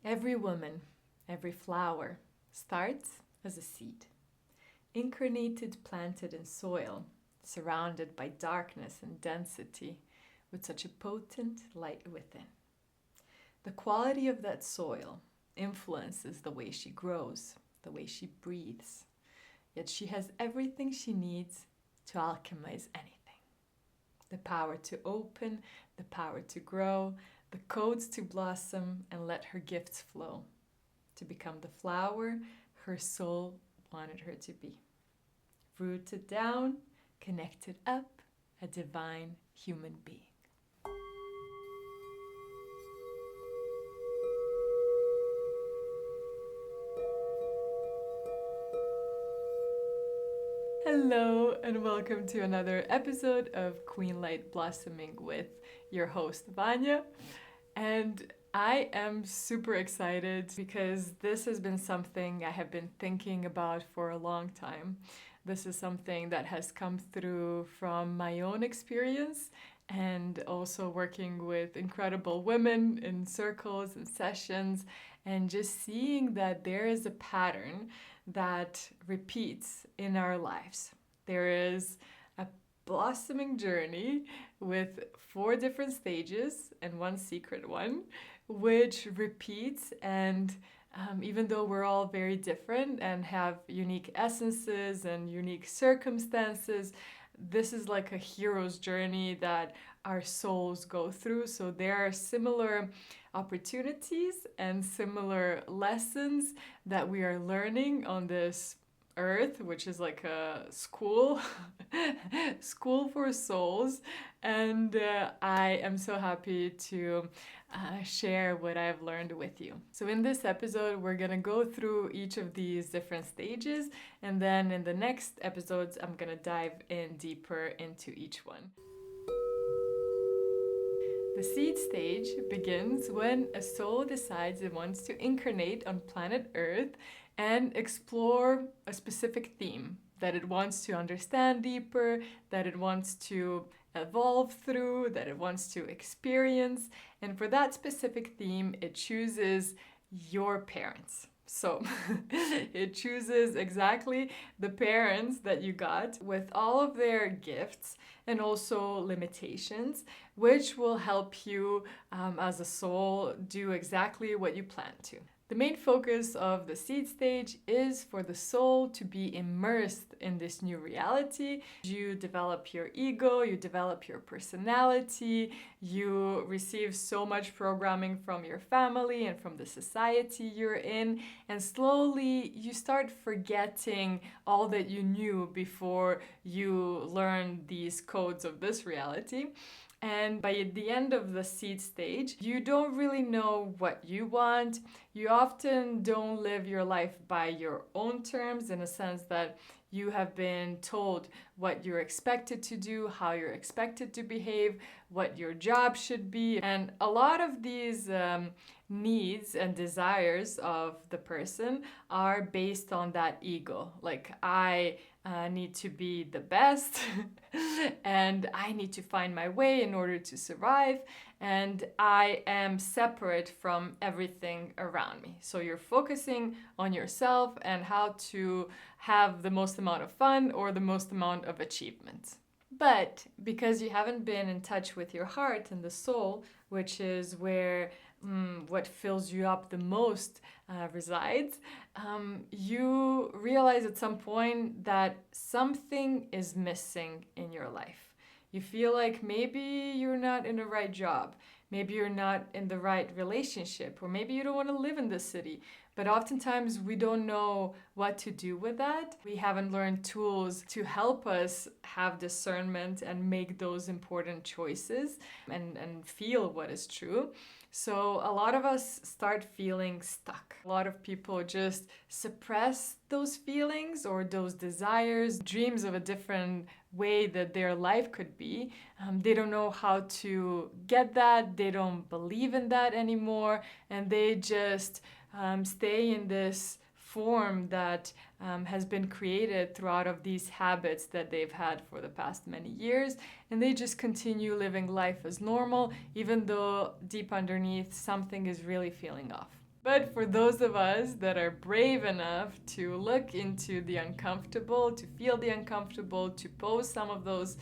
Every woman, every flower starts as a seed, incarnated, planted in soil, surrounded by darkness and density, with such a potent light within. The quality of that soil influences the way she grows, the way she breathes, yet she has everything she needs to alchemize anything. The power to open, the power to grow, the codes to blossom and let her gifts flow, to become the flower her soul wanted her to be. Rooted down, connected up, a divine human being. Hello and welcome to another episode of Queenlight Blossoming with your host Vanja. And I am super excited because this has been something I have been thinking about for a long time. This is something that has come through from my own experience and also working with incredible women in circles and sessions, and just seeing that there is a pattern that repeats in our lives. There is a blossoming journey with 4 different stages and one secret one, which repeats. And even though we're all very different and have unique essences and unique circumstances, this is like a hero's journey that our souls go through. So there are similar opportunities and similar lessons that we are learning on this earth, which is like a school for souls. And I am so happy to share what I've learned with you. So in this episode, we're gonna go through each of these different stages, and then in the next episodes, I'm gonna dive in deeper into each one. The seed stage begins when a soul decides it wants to incarnate on planet Earth and explore a specific theme that it wants to understand deeper, that it wants to evolve through, that it wants to experience. And for that specific theme, it chooses your parents. So it chooses exactly the parents that you got with all of their gifts and also limitations, which will help you as a soul do exactly what you plan to. The main focus of the seed stage is for the soul to be immersed in this new reality. You develop your ego, you develop your personality, you receive so much programming from your family and from the society you're in, and slowly you start forgetting all that you knew before you learned these codes of this reality. And by the end of the seed stage, you don't really know what you want. You often don't live your life by your own terms, in a sense that you have been told what you're expected to do, how you're expected to behave, what your job should be. And a lot of these needs and desires of the person are based on that ego. Like, I need to be the best and I need to find my way in order to survive, and I am separate from everything around me. So you're focusing on yourself and how to have the most amount of fun or the most amount of achievement. But because you haven't been in touch with your heart and the soul, which is where what fills you up the most resides, you realize at some point that something is missing in your life. You feel like maybe you're not in the right job, maybe you're not in the right relationship, or maybe you don't want to live in the city. But oftentimes we don't know what to do with that. We haven't learned tools to help us have discernment and make those important choices and feel what is true. So a lot of us start feeling stuck. A lot of people just suppress those feelings or those desires, dreams of a different way that their life could be. They don't know how to get that. They don't believe in that anymore. And they just stay in this form that has been created throughout of these habits that they've had for the past many years, and they just continue living life as normal, even though deep underneath something is really feeling off. But for those of us that are brave enough to look into the uncomfortable, to feel the uncomfortable, to pose some of those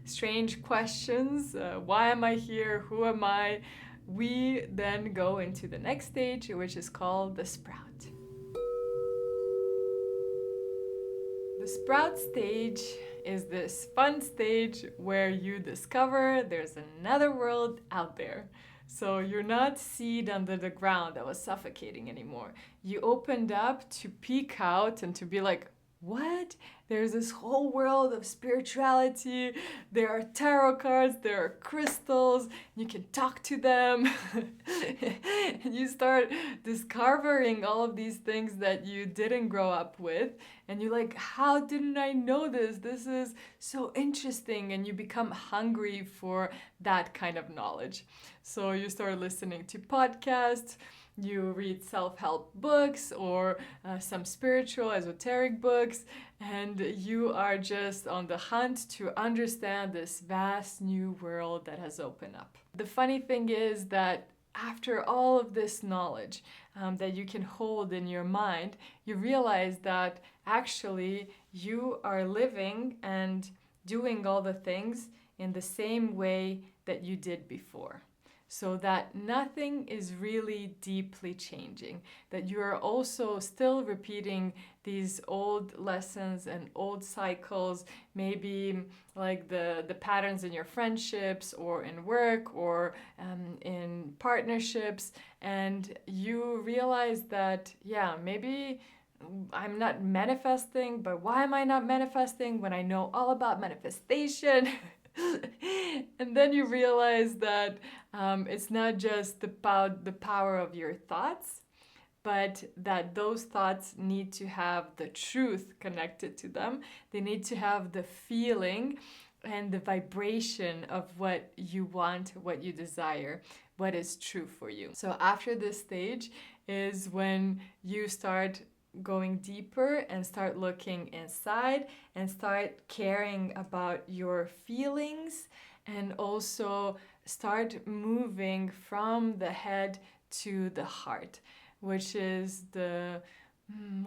strange questions, why am I here? Who am I? We then go into the next stage, which is called the sprout. The sprout stage is this fun stage where you discover there's another world out there. So you're not seed under the ground that was suffocating anymore. You opened up to peek out and to be like, what? There's this whole world of spirituality. There are tarot cards, there are crystals, you can talk to them. And you start discovering all of these things that you didn't grow up with. And you're like, how didn't I know this? This is so interesting. And you become hungry for that kind of knowledge. So you start listening to podcasts, you read self-help books or some spiritual, esoteric books, and you are just on the hunt to understand this vast new world that has opened up. The funny thing is that after all of this knowledge that you can hold in your mind, you realize that actually you are living and doing all the things in the same way that you did before. So that nothing is really deeply changing, that you are also still repeating these old lessons and old cycles, maybe like the patterns in your friendships or in work or in partnerships, and you realize that, yeah, maybe I'm not manifesting, but why am I not manifesting when I know all about manifestation? And then you realize that it's not just the power of your thoughts, but that those thoughts need to have the truth connected to them. They need to have the feeling and the vibration of what you want, what you desire, what is true for you. So after this stage is when you start going deeper and start looking inside and start caring about your feelings, and also start moving from the head to the heart, which is the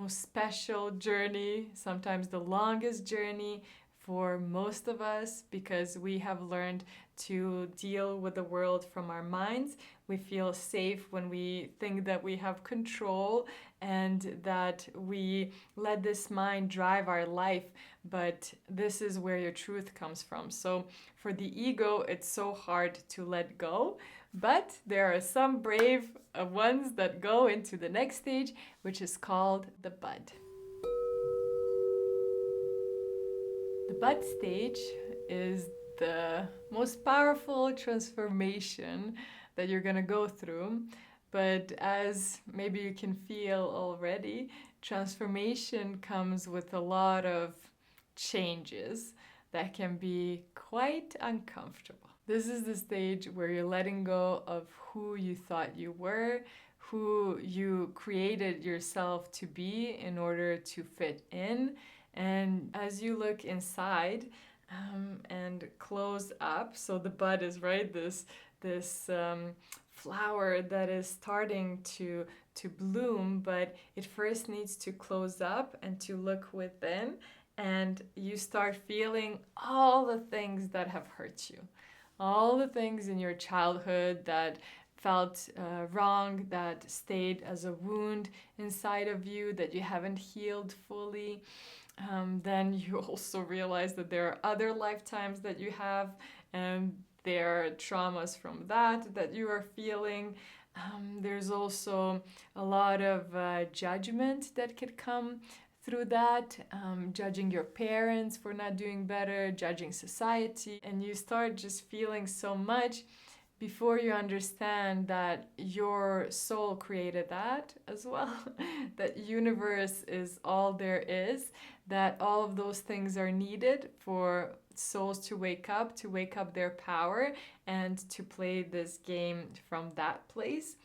most special journey, sometimes the longest journey for most of us, because we have learned to deal with the world from our minds. We feel safe when we think that we have control and that we let this mind drive our life, but this is where your truth comes from. So for the ego, it's so hard to let go, but there are some brave ones that go into the next stage, which is called the bud. The bud stage is the most powerful transformation that you're gonna go through. But as maybe you can feel already, transformation comes with a lot of changes that can be quite uncomfortable. This is the stage where you're letting go of who you thought you were, who you created yourself to be in order to fit in. And as you look inside and close up, so the bud is right, this flower that is starting to bloom, but it first needs to close up and to look within, and you start feeling all the things that have hurt you, all the things in your childhood that felt wrong, that stayed as a wound inside of you that you haven't healed fully. Then you also realize that there are other lifetimes that you have, and there are traumas from that you are feeling. There's also a lot of judgment that could come through that, judging your parents for not doing better, judging society, and you start just feeling so much before you understand that your soul created that as well, that universe is all there is, that all of those things are needed for souls to wake up their power and to play this game from that place,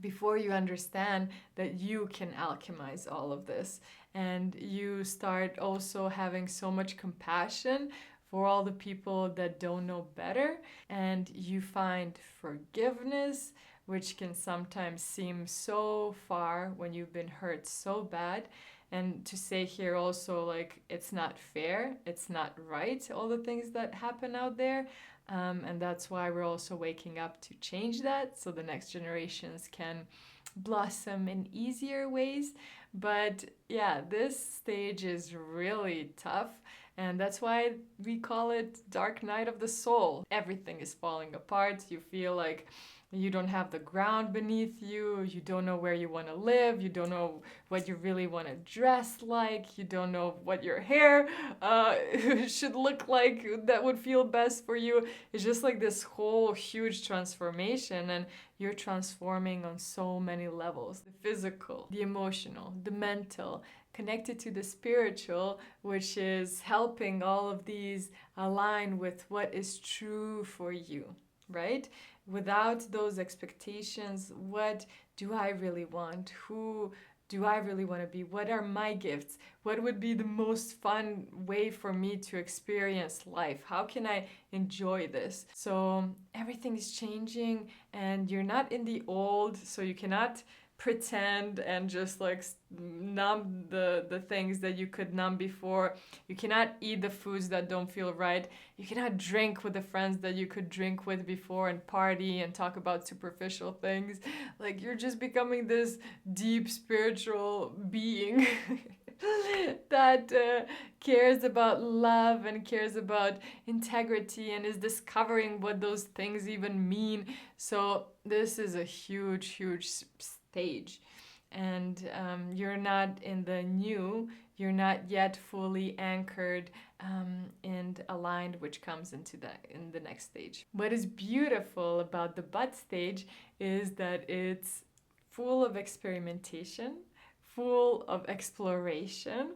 before you understand that you can alchemize all of this. And you start also having so much compassion for all the people that don't know better, and you find forgiveness which can sometimes seem so far when you've been hurt so bad. And to say here also, like, it's not fair, it's not right, all the things that happen out there. And that's why we're also waking up to change that so the next generations can blossom in easier ways. But yeah, this stage is really tough. And that's why we call it Dark Night of the Soul. Everything is falling apart. You feel like you don't have the ground beneath you. You don't know where you want to live. You don't know what you really want to dress like. You don't know what your hair should look like that would feel best for you. It's just like this whole huge transformation, and you're transforming on so many levels. The physical, the emotional, the mental, connected to the spiritual, which is helping all of these align with what is true for you, right? Without those expectations, what do I really want? Who do I really want to be? What are my gifts? What would be the most fun way for me to experience life? How can I enjoy this? So everything is changing, and you're not in the old, so you cannot pretend and just like numb the things that you could numb before. You cannot eat the foods that don't feel right. You cannot drink with the friends that you could drink with before and party and talk about superficial things. Like, you're just becoming this deep spiritual being that cares about love and cares about integrity and is discovering what those things even mean. So this is a huge stage, and you're not in the new, you're not yet fully anchored and aligned, which comes in the next stage. What is beautiful about the bud stage is that it's full of experimentation, full of exploration.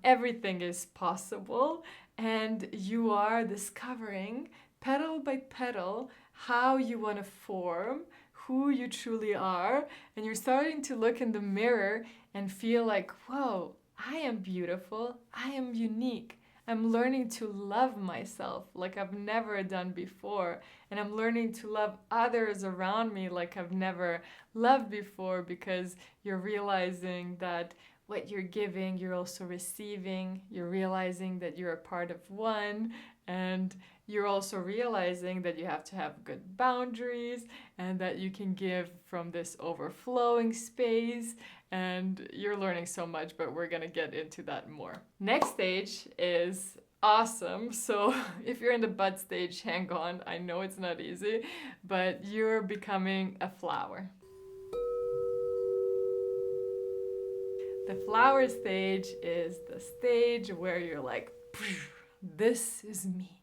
Everything is possible, and you are discovering petal by petal how you want to form, who you truly are, and you're starting to look in the mirror and feel like, whoa, I am beautiful, I am unique. I'm learning to love myself like I've never done before, and I'm learning to love others around me like I've never loved before, because you're realizing that what you're giving, you're also receiving. You're realizing that you're a part of one, and you're also realizing that you have to have good boundaries and that you can give from this overflowing space. And you're learning so much, but we're gonna get into that more. Next stage is awesome. So if you're in the bud stage, hang on. I know it's not easy, but you're becoming a flower. The flower stage is the stage where you're like, this is me.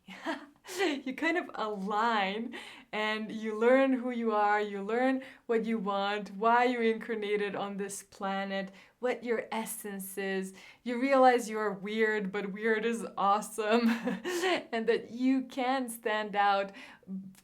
You kind of align and you learn who you are, you learn what you want, why you incarnated on this planet, what your essence is. You realize you're weird, but weird is awesome, and that you can stand out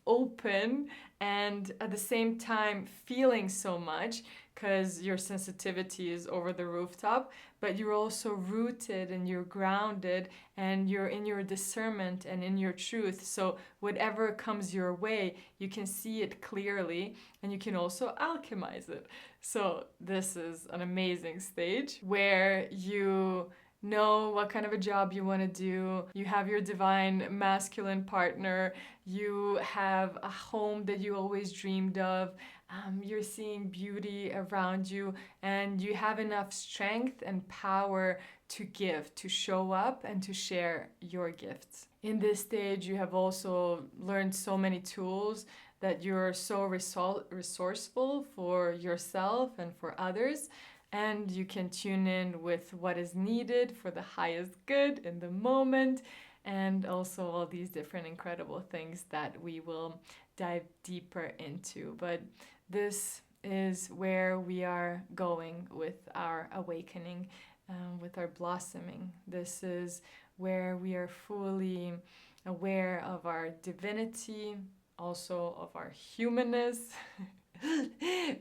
open and at the same time feeling so much, because your sensitivity is over the rooftop, but you're also rooted and you're grounded and you're in your discernment and in your truth. So whatever comes your way, you can see it clearly and you can also alchemize it. So this is an amazing stage where you know what kind of a job you want to do. You have your divine masculine partner. You have a home that you always dreamed of. You're seeing beauty around you, and you have enough strength and power to give, to show up, and to share your gifts. In this stage, you have also learned so many tools that you're so resourceful for yourself and for others. And you can tune in with what is needed for the highest good in the moment, and also all these different incredible things that we will dive deeper into. But this is where we are going with our awakening, with our blossoming. This is where we are fully aware of our divinity, also of our humanness.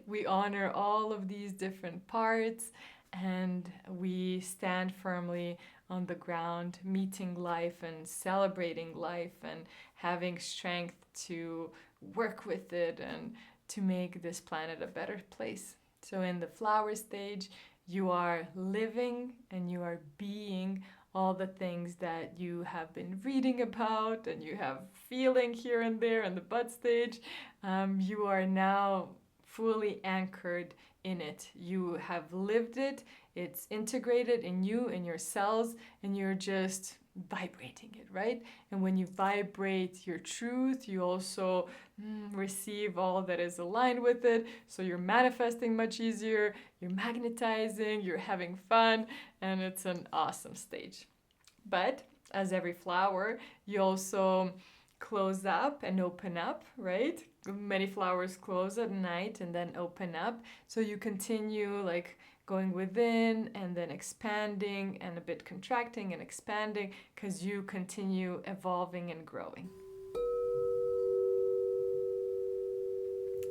We honor all of these different parts, and we stand firmly on the ground, meeting life and celebrating life and having strength to work with it and to make this planet a better place. So in the flower stage, you are living and you are being all the things that you have been reading about and you have feeling here and there in the bud stage. You are now fully anchored in it. You have lived it, it's integrated in you, in your cells, and you're just vibrating it, right? And when you vibrate your truth, you also receive all that is aligned with it. So you're manifesting much easier, you're magnetizing, you're having fun, and it's an awesome stage. But as every flower, you also close up and open up, right? Many flowers close at night and then open up. So you continue like going within and then expanding and a bit contracting and expanding because you continue evolving and growing.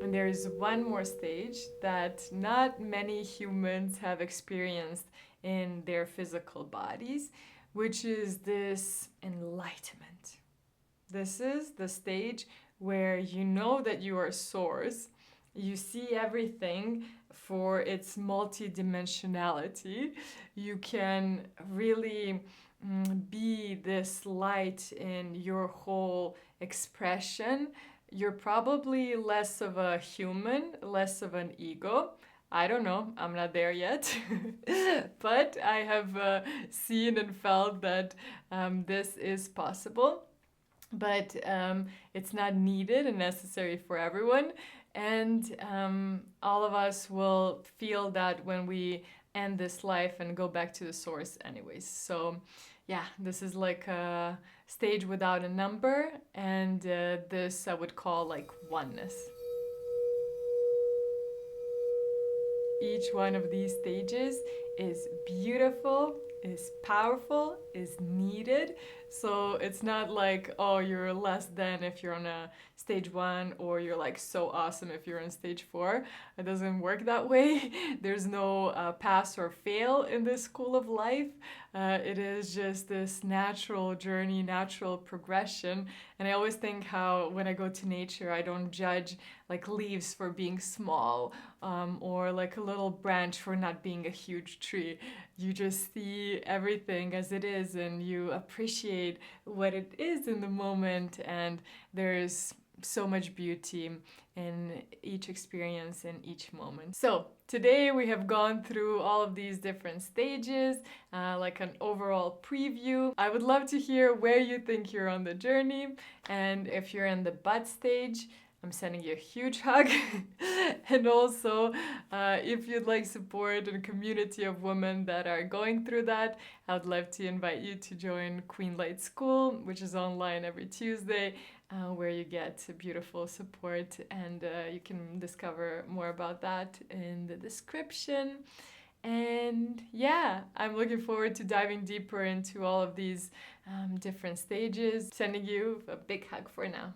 And there's one more stage that not many humans have experienced in their physical bodies, which is this enlightenment. This is the stage where you know that you are source. You see everything for its multidimensionality. You can really be this light in your whole expression. You're probably less of a human, less of an ego. I don't know, I'm not there yet, but I have seen and felt that this is possible, but it's not needed and necessary for everyone. And all of us will feel that when we end this life and go back to the source anyways. So yeah, this is like a stage without a number, and this I would call like oneness. Each one of these stages is beautiful, is powerful, is needed. So it's not like, oh, you're less than if you're on a stage 1, or you're like so awesome if you're on stage 4. It doesn't work that way. There's no pass or fail in this school of life. It is just this natural journey, natural progression. And I always think how when I go to nature, I don't judge like leaves for being small, or like a little branch for not being a huge tree. You just see everything as it is and you appreciate what it is in the moment, and there's so much beauty in each experience, in each moment. So today we have gone through all of these different stages, like an overall preview. I would love to hear where you think you're on the journey, and if you're in the bud stage, I'm sending you a huge hug. And also, if you'd like support and a community of women that are going through that, I would love to invite you to join Queenlight School, which is online every Tuesday, where you get beautiful support, and you can discover more about that in the description. And yeah, I'm looking forward to diving deeper into all of these different stages. Sending you a big hug for now.